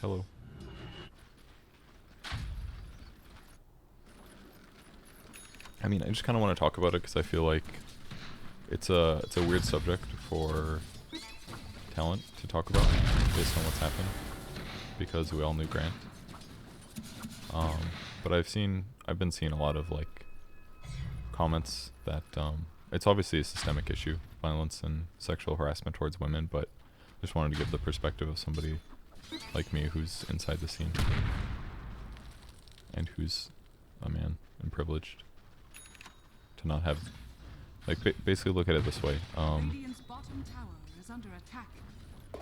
Hello. I mean, I just kind of want to talk about it because I feel like it's a weird subject for talent to talk about based on what's happened, because we all knew Grant. But I've been seeing a lot of like comments that it's obviously a systemic issue, violence and sexual harassment towards women, but I just wanted to give the perspective of somebody like me who's inside the scene and who's a man and privileged to not have, like, basically look at it this way.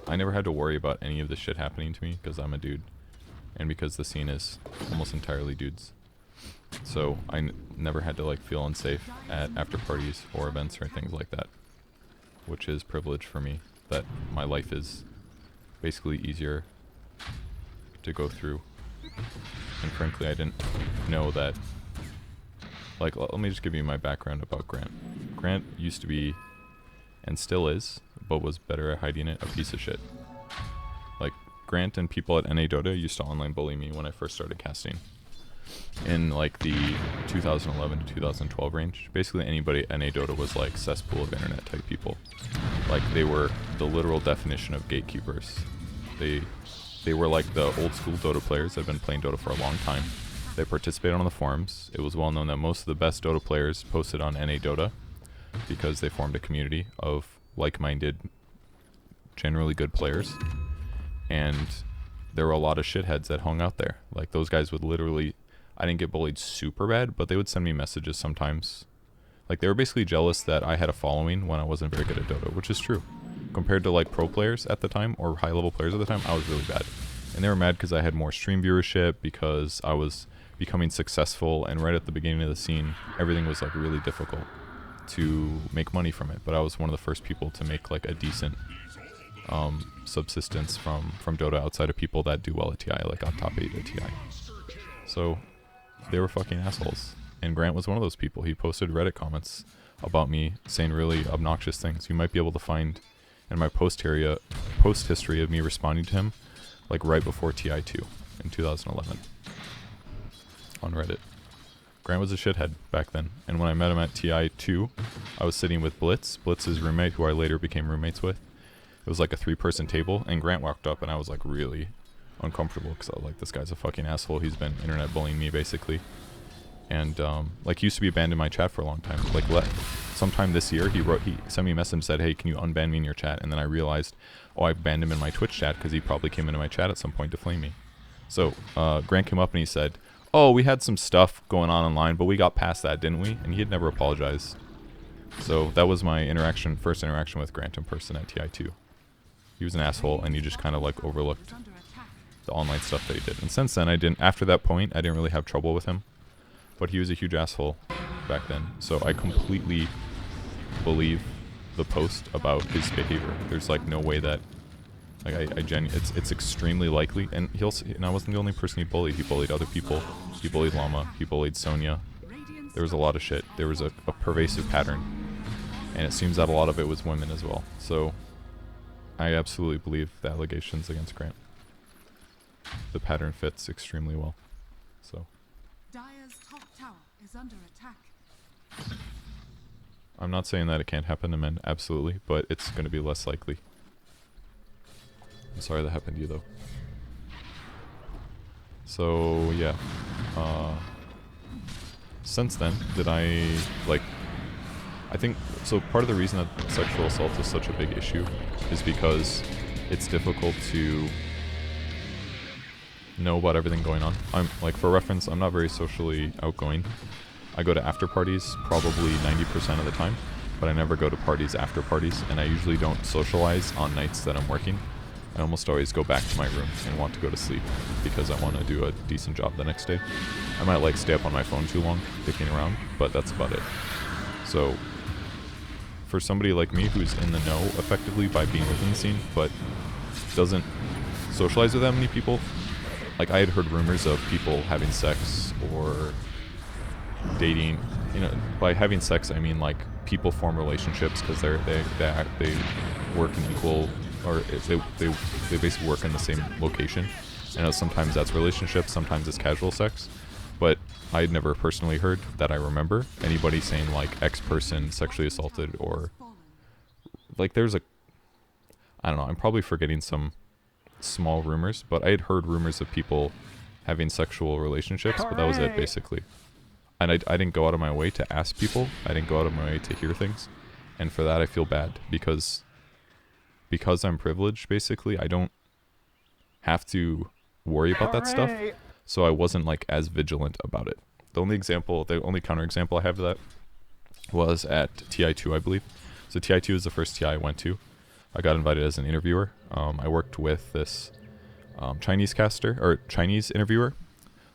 I never had to worry about any of this shit happening to me because I'm a dude and because the scene is almost entirely dudes. So I never had to like feel unsafe at after parties or events or things like that, which is privilege for me, that my life is basically easier to go through. And frankly, I didn't know that. Like, let me just give you my background about Grant. Grant used to be, and still is, but was better at hiding it, a piece of shit. Like, Grant and people at NA Dota used to online bully me when I first started casting. In like the 2011 to 2012 range. Basically anybody at NA Dota was like cesspool of internet type people. Like, they were the literal definition of gatekeepers. They were like the old school Dota players that have been playing Dota for a long time. They participated on the forums. It was well known that most of the best Dota players posted on NA Dota because they formed a community of like-minded, generally good players. And there were a lot of shitheads that hung out there. Like, those guys would literally, I didn't get bullied super bad, but they would send me messages sometimes. Like, they were basically jealous that I had a following when I wasn't very good at Dota, which is true. Compared to like pro players at the time or high level players at the time, I was really bad. And they were mad because I had more stream viewership, because I was becoming successful, and right at the beginning of the scene, everything was like really difficult to make money from it. But I was one of the first people to make like a decent subsistence from Dota outside of people that do well at TI, like on top 8 at TI. So they were fucking assholes. And Grant was one of those people. He posted Reddit comments about me saying really obnoxious things. You might be able to find in my post history of me responding to him, like right before TI2 in 2011 on Reddit. Grant was a shithead back then, and when I met him at TI2, I was sitting with Blitz's roommate, who I later became roommates with. It was like a 3-person table, and Grant walked up, and I was like really uncomfortable because I was like, this guy's a fucking asshole. He's been internet bullying me basically. And like, he used to be banned in my chat for a long time. Like, sometime this year, he sent me a message and said, hey, can you unban me in your chat? And then I realized, oh, I banned him in my Twitch chat because he probably came into my chat at some point to flame me. So Grant came up and he said, oh, we had some stuff going on online, but we got past that, didn't we? And he had never apologized. So that was my first interaction with Grant in person at TI2. He was an asshole, and he just kind of like overlooked the online stuff that he did. And since then, after that point, I didn't really have trouble with him. But he was a huge asshole back then. So I completely believe the post about his behavior. There's like no way that, like, it's extremely likely. And I wasn't the only person he bullied. He bullied other people. He bullied Llama. He bullied Sonya. There was a lot of shit. There was a pervasive pattern. And it seems that a lot of it was women as well. So I absolutely believe the allegations against Grant. The pattern fits extremely well. So Dire's top tower is under attack. I'm not saying that it can't happen to men, absolutely, but it's going to be less likely. I'm sorry that happened to you, though. So, yeah. Since then, I think, so part of the reason that sexual assault is such a big issue is because it's difficult to know about everything going on. Like, for reference, I'm not very socially outgoing. I go to after parties probably 90% of the time, but I never go to parties after parties, and I usually don't socialize on nights that I'm working. I almost always go back to my room and want to go to sleep because I want to do a decent job the next day. I might like stay up on my phone too long, dicking around, but that's about it. So for somebody like me who's in the know effectively by being within the scene, but doesn't socialize with that many people, like, I had heard rumors of people having sex or dating. You know, by having sex, I mean like people form relationships because they work in equal, or they basically work in the same location. I know sometimes that's relationships, sometimes it's casual sex, but I had never personally heard that I remember anybody saying like X person sexually assaulted, or like there's a, I don't know, I'm probably forgetting some small rumors, but I had heard rumors of people having sexual relationships, but that was it basically. And I didn't go out of my way to ask people. I didn't go out of my way to hear things. And for that I feel bad, because I'm privileged basically, I don't have to worry about that stuff. So I wasn't like as vigilant about it. The only counterexample I have to that was at TI2, I believe. So TI2 is the first TI I went to. I got invited as an interviewer. I worked with this Chinese interviewer.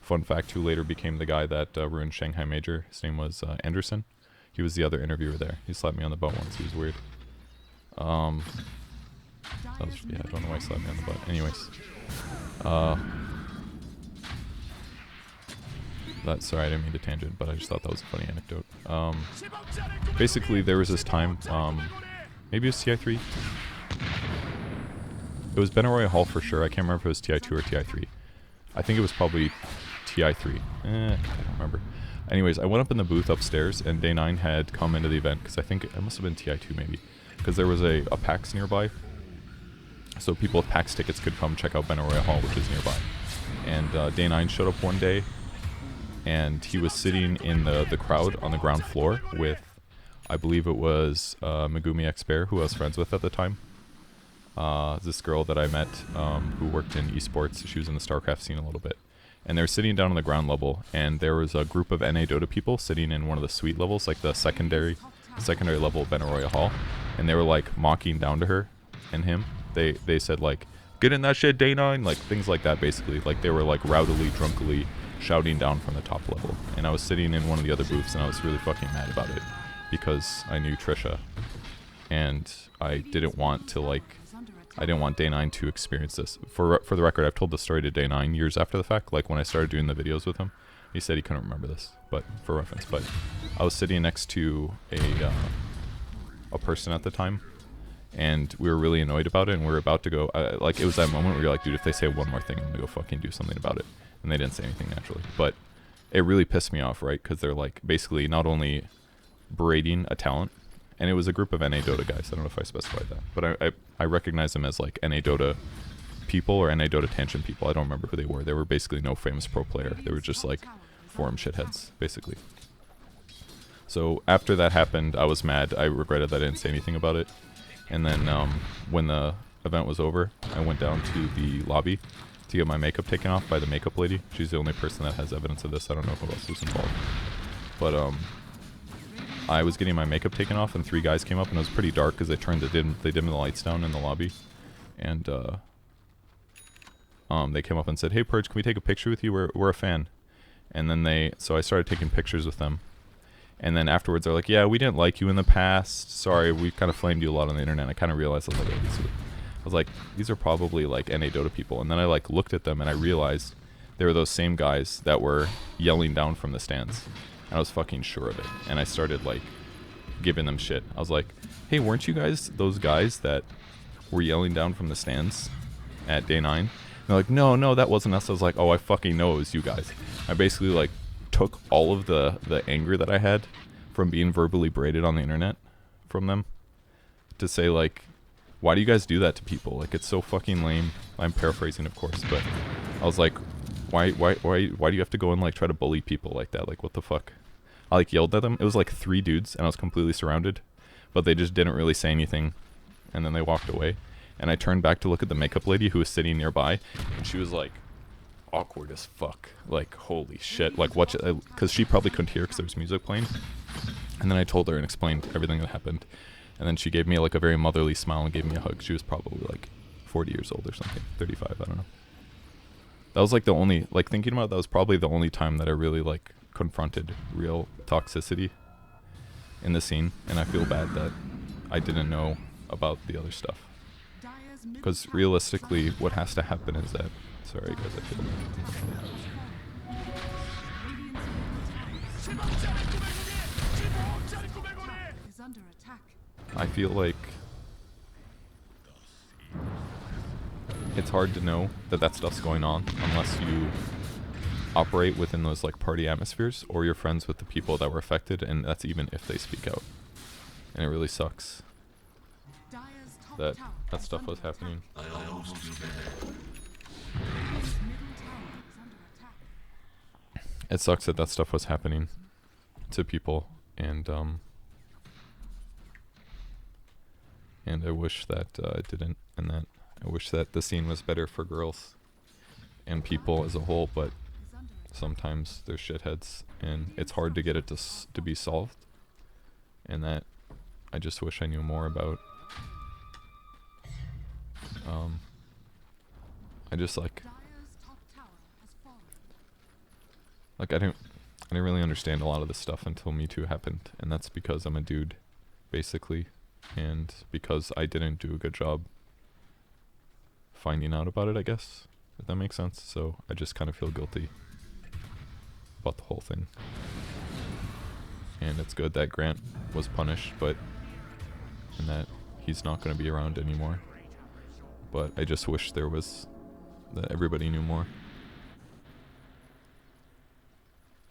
Fun fact, who later became the guy that ruined Shanghai Major. His name was Anderson. He was the other interviewer there. He slapped me on the butt once. He was weird. I don't know why he slapped me on the butt. Anyways. Sorry, I didn't mean to tangent, but I just thought that was a funny anecdote. Basically, there was this time, maybe it was TI3. It was Benaroya Hall for sure. I can't remember if it was TI2 or TI3. I think it was probably TI3. I don't remember. Anyways, I went up in the booth upstairs, and Day 9 had come into the event, because I think it must have been TI2 maybe, because there was a PAX nearby. So people with PAX tickets could come check out Benaroya Hall, which is nearby. And Day 9 showed up one day, and he was sitting in the crowd on the ground floor with, I believe it was Megumi X Bear, who I was friends with at the time. This girl that I met who worked in esports. She was in the StarCraft scene a little bit. And they were sitting down on the ground level, and there was a group of NA Dota people sitting in one of the suite levels, like the secondary level of Benaroya Hall. And they were like mocking down to her and him. They said like, "Get in that shit, Day 9," like things like that basically. Like they were like rowdily, drunkily shouting down from the top level. And I was sitting in one of the other booths, and I was really fucking mad about it, because I knew Trisha, and I didn't want Day 9 to experience this. For the record, I've told the story to Day 9 years after the fact, like when I started doing the videos with him. He said he couldn't remember this, but for reference. But I was sitting next to a person at the time, and we were really annoyed about it, and we were about to go, like it was that moment where you're like, dude, if they say one more thing, I'm gonna go fucking do something about it. And they didn't say anything naturally, but it really pissed me off, right? Because they're like basically not only berating a talent, and it was a group of NA Dota guys. I don't know if I specified that, but I recognize them as like NA Dota people or NA Dota tangent people. I don't remember who they were. They were basically no famous pro player. They were just like forum shitheads, basically. So after that happened, I was mad. I regretted that I didn't say anything about it. And then when the event was over, I went down to the lobby to get my makeup taken off by the makeup lady. She's the only person that has evidence of this. I don't know who else was involved. But I was getting my makeup taken off, and 3 guys came up, and it was pretty dark because they dimmed the lights down in the lobby. And they came up and said, "Hey Purge, can we take a picture with you? We're a fan." And then so I started taking pictures with them. And then afterwards they're like, "Yeah, we didn't like you in the past. Sorry, we kind of flamed you a lot on the internet." I kind of realized, I was like, these are probably like NA Dota people. And then I like looked at them, and I realized they were those same guys that were yelling down from the stands. And I was fucking sure of it. And I started like giving them shit. I was like, "Hey, weren't you guys those guys that were yelling down from the stands at Day 9? And they're like, no, that wasn't us." I was like, "Oh, I fucking know it was you guys." I basically like took all of the anger that I had from being verbally berated on the internet from them to say like, "Why do you guys do that to people? Like, it's so fucking lame." I'm paraphrasing, of course, but I was like, why do you have to go and like try to bully people like that? Like, what the fuck? I like yelled at them. It was like 3 dudes, and I was completely surrounded, but they just didn't really say anything, and then they walked away. And I turned back to look at the makeup lady who was sitting nearby, and she was like awkward as fuck. Like, holy shit. Like, what? Because she probably couldn't hear because there was music playing. And then I told her and explained everything that happened. And then she gave me like a very motherly smile and gave me a hug. She was probably like 40 years old or something, 35, I don't know. That was like the only, like thinking about it, that was probably the only time that I really like confronted real toxicity in the scene. And I feel bad that I didn't know about the other stuff. Because realistically, what has to happen is that, sorry guys, I feel I feel like it's hard to know that that stuff's going on unless you operate within those like party atmospheres or you're friends with the people that were affected, and that's even if they speak out. And it really sucks that stuff was happening. It sucks that that stuff was happening to people, and I wish that it didn't, and that I wish that the scene was better for girls and people as a whole, but sometimes there's shitheads, and it's hard to get it to be solved, and that I just wish I knew more about. I just like I didn't really understand a lot of this stuff until Me Too happened, and that's because I'm a dude, basically, and because I didn't do a good job finding out about it, I guess, if that makes sense. So I just kind of feel guilty about the whole thing. And it's good that Grant was punished, and that he's not going to be around anymore. But I just wish that everybody knew more.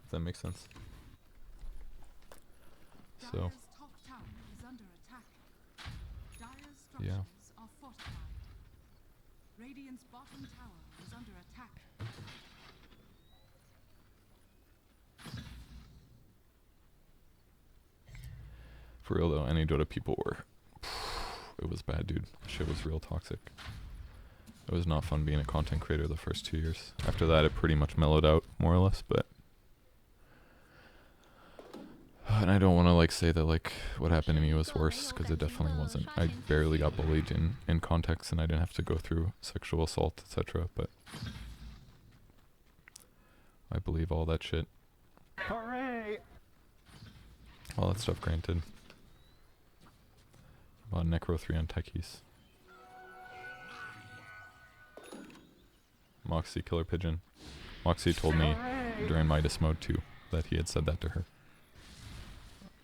If that makes sense. So, yeah. Radiant's bottom tower is under attack. For real though, any Dota people were... It was bad, dude. Shit was real toxic. It was not fun being a content creator the first 2 years. After that, it pretty much mellowed out, more or less, but... And I don't want to, like, say that, like, what happened to me was worse, because it definitely wasn't. I barely got bullied in context, and I didn't have to go through sexual assault, etc., but... I believe all that shit. Hooray! All that stuff granted. About Necro 3 on techies. Moxxi Killerpigeon. Moxxi told me during Midas Mode 2 that he had said that to her.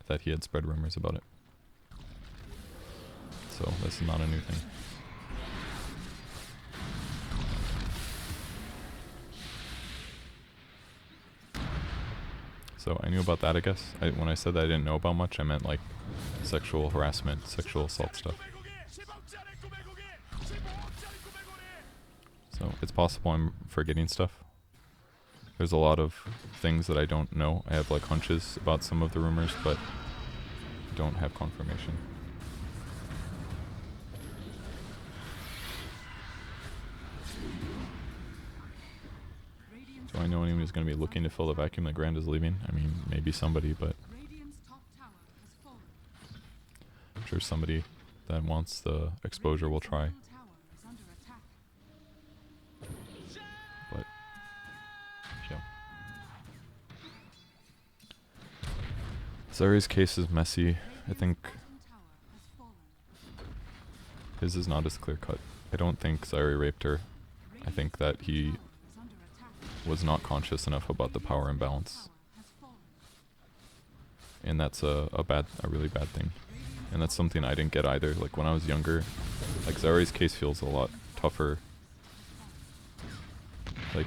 That he had spread rumors about it. So this is not a new thing. So I knew about that, I guess. When I said that I didn't know about much, I meant like sexual harassment, sexual assault stuff. So it's possible I'm forgetting stuff. There's a lot of things that I don't know. I have like hunches about some of the rumors, but don't have confirmation. Do I know anyone who's going to be looking to fill the vacuum that Grand is leaving? I mean, maybe somebody, but I'm sure somebody that wants the exposure will try. But, yeah. Zyori's case is messy. I think his is not as clear cut. I don't think Zyori raped her. I think that he was not conscious enough about the power imbalance. And that's a really bad thing. And that's something I didn't get either. Like when I was younger, like Zyori's case feels a lot tougher. Like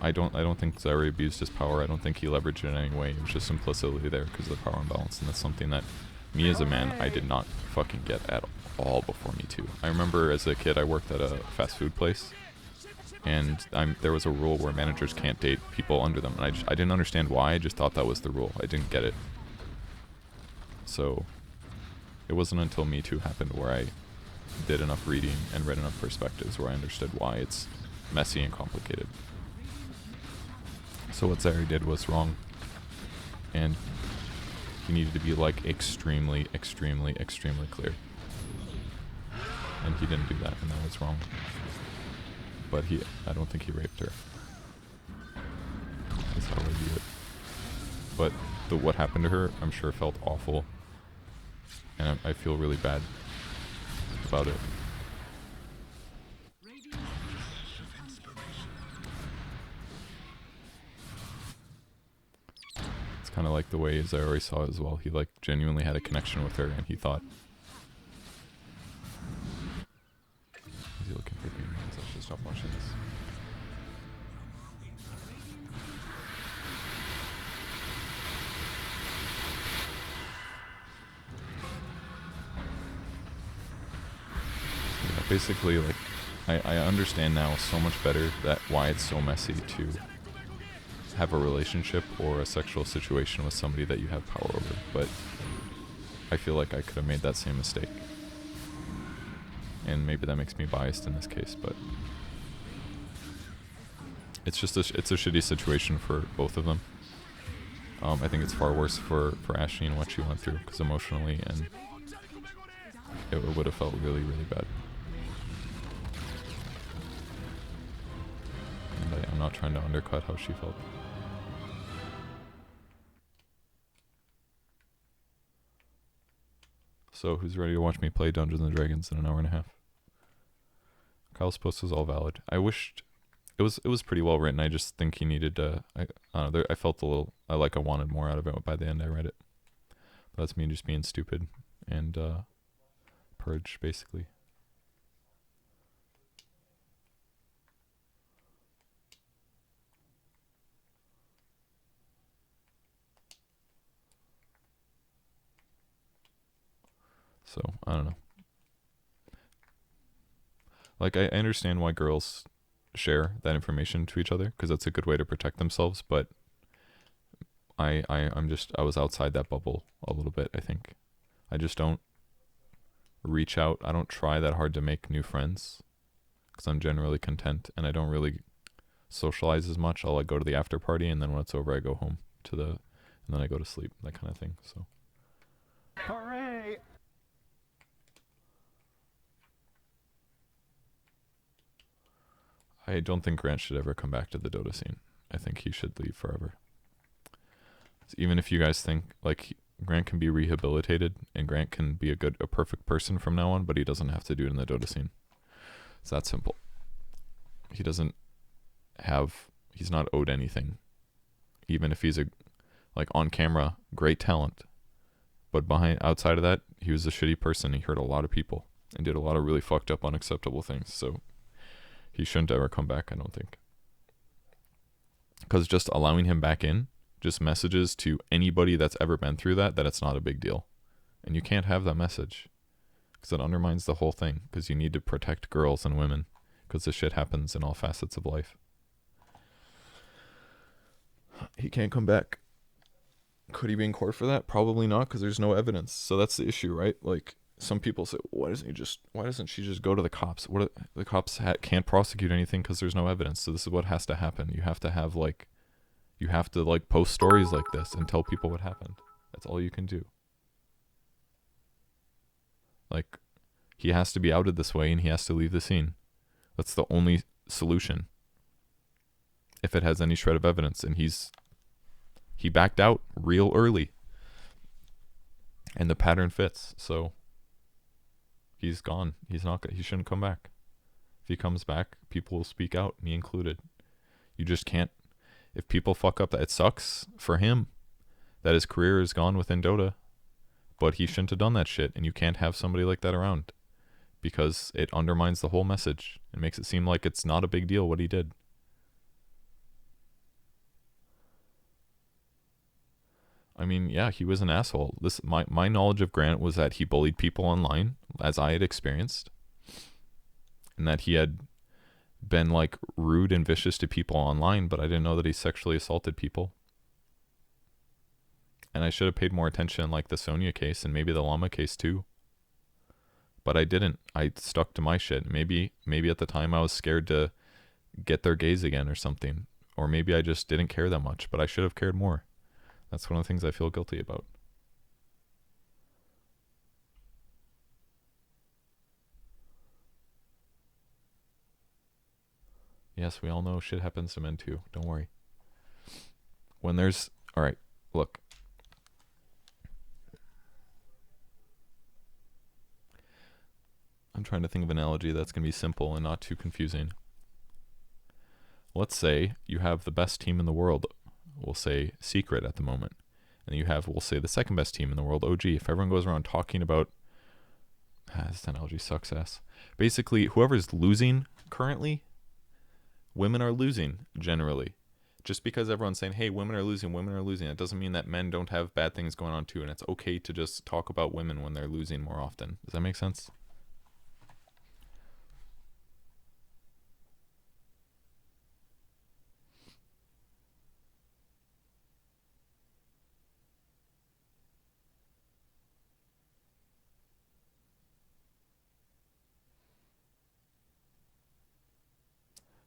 I don't think Zyori abused his power. I don't think he leveraged it in any way. It was just implicitly there because of the power imbalance, and that's something that me as a man I did not fucking get at all before Me Too. I remember as a kid I worked at a fast food place, and there was a rule where managers can't date people under them, and I didn't understand why. I just thought that was the rule. I didn't get it. So it wasn't until Me Too happened where I did enough reading and read enough perspectives where I understood why it's messy and complicated. So what Zyori did was wrong, and he needed to be like extremely, extremely, extremely clear. And he didn't do that, and that was wrong. But I don't think he raped her. That's how I view it. But what happened to her, I'm sure felt awful, and I feel really bad about it. It's kind of like the way Zyori saw it as well. He like genuinely had a connection with her, and he thought, is he looking for green? That's just basically, like, I understand now so much better that why it's so messy to have a relationship or a sexual situation with somebody that you have power over. But I feel like I could have made that same mistake. And maybe that makes me biased in this case, but it's just it's a shitty situation for both of them. I think it's far worse for Ashley and what she went through, because emotionally, and it would have felt really, really bad. And I'm not trying to undercut how she felt. So, who's ready to watch me play Dungeons and Dragons in an hour and a half? Kyle's post was all valid. I wished it was pretty well written. I just think he needed I don't know. I felt a little. I wanted more out of it by the end I read it. But that's me just being stupid and Purge basically. So I don't know. Like I understand why girls share that information to each other, because that's a good way to protect themselves, but I was outside that bubble a little bit, I think. I just don't reach out. I don't try that hard to make new friends, because I'm generally content, and I don't really socialize as much. I'll go to the after party, and then when it's over I go home and then I go to sleep, that kind of thing. So Hooray! I don't think Grant should ever come back to the Dota scene. I think he should leave forever. So even if you guys think like Grant can be rehabilitated and Grant can be a perfect person from now on, but he doesn't have to do it in the Dota scene. It's that simple. He's not owed anything. Even if he's on camera, great talent. But outside of that, he was a shitty person. He hurt a lot of people and did a lot of really fucked up, unacceptable things. So he shouldn't ever come back, I don't think. Because just allowing him back in just messages to anybody that's ever been through that it's not a big deal. And you can't have that message, because it undermines the whole thing, because you need to protect girls and women, because this shit happens in all facets of life. He can't come back. Could he be in court for that? Probably not, because there's no evidence. So that's the issue, right? Like, some people say, why doesn't she just go to the cops? The cops can't prosecute anything because there's no evidence. So this is what has to happen. You have to post stories like this and tell people what happened. That's all you can do. Like, he has to be outed this way and he has to leave the scene. That's the only solution. If it has any shred of evidence, and he backed out real early. And the pattern fits, so he's gone. He shouldn't come back. If he comes back, people will speak out, me included. You just can't. If people fuck up, it sucks for him that his career is gone within Dota. But he shouldn't have done that shit, and you can't have somebody like that around, because it undermines the whole message. It makes it seem like it's not a big deal what he did. I mean, yeah, he was an asshole. My knowledge of Grant was that he bullied people online, as I had experienced, and that he had been rude and vicious to people online, but I didn't know that he sexually assaulted people. And I should have paid more attention, like the Sonya case and maybe the Llama case too. But I didn't. I stuck to my shit. Maybe at the time I was scared to get their gaze again or something, or maybe I just didn't care that much. But I should have cared more. That's one of the things I feel guilty about. Yes, we all know shit happens to men too. Don't worry. Alright, look. I'm trying to think of an analogy that's going to be simple and not too confusing. Let's say you have the best team in the world. We'll say Secret at the moment. And you have, we'll say, the second best team in the world, OG. If everyone goes around talking about... this analogy sucks ass. Basically, whoever's losing currently, women are losing, generally. Just because everyone's saying, hey, women are losing, it doesn't mean that men don't have bad things going on too. And it's okay to just talk about women when they're losing more often. Does that make sense?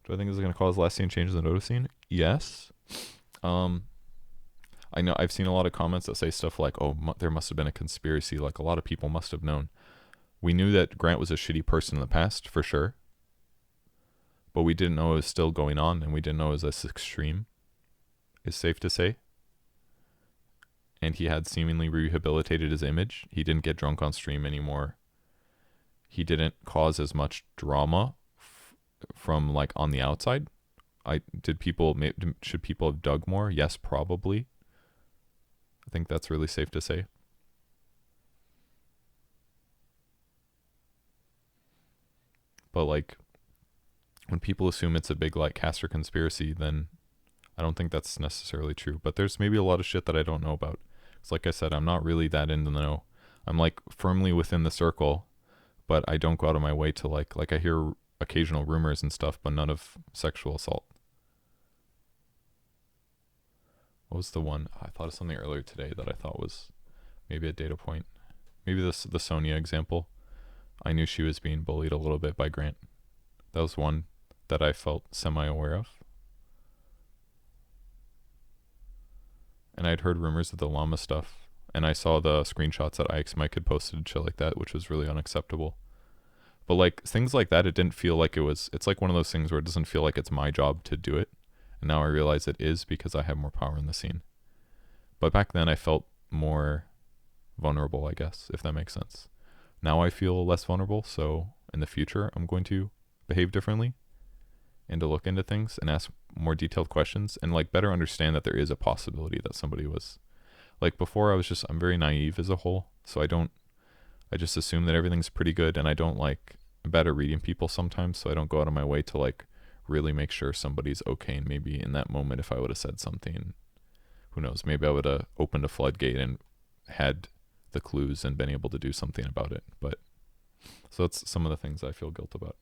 Do I think this is going to cause lasting changes in the Dota scene? Yes. I know I've seen a lot of comments that say stuff like, "Oh, there must have been a conspiracy." Like a lot of people must have known. We knew that Grant was a shitty person in the past, for sure. But we didn't know it was still going on, and we didn't know it was this extreme. Is safe to say. And he had seemingly rehabilitated his image. He didn't get drunk on stream anymore. He didn't cause as much drama from like on the outside. Should people have dug more? Yes, probably. I think that's really safe to say. But like, when people assume it's a big like caster conspiracy, then I don't think that's necessarily true. But there's maybe a lot of shit that I don't know about. It's like I said, I'm not really that in the know. I'm like firmly within the circle, but I don't go out of my way to like I hear occasional rumors and stuff, but none of sexual assault. What was the one? I thought of something earlier today that I thought was maybe a data point. Maybe the Sonia example. I knew she was being bullied a little bit by Grant. That was one that I felt semi-aware of. And I'd heard rumors of the llama stuff. And I saw the screenshots that IX Mike had posted and shit like that, which was really unacceptable. But like things like that, it didn't feel like it's like one of those things where it doesn't feel like it's my job to do it. And now I realize it is because I have more power in the scene. But back then I felt more vulnerable, I guess, if that makes sense. Now I feel less vulnerable, so in the future I'm going to behave differently and to look into things and ask more detailed questions and like better understand that there is a possibility that somebody was like before I'm very naive as a whole, so I just assume that everything's pretty good, and I'm bad at reading people sometimes, so I don't go out of my way to like really make sure somebody's okay. And maybe in that moment, if I would have said something, who knows, maybe I would have opened a floodgate and had the clues and been able to do something about it. But so that's some of the things I feel guilt about.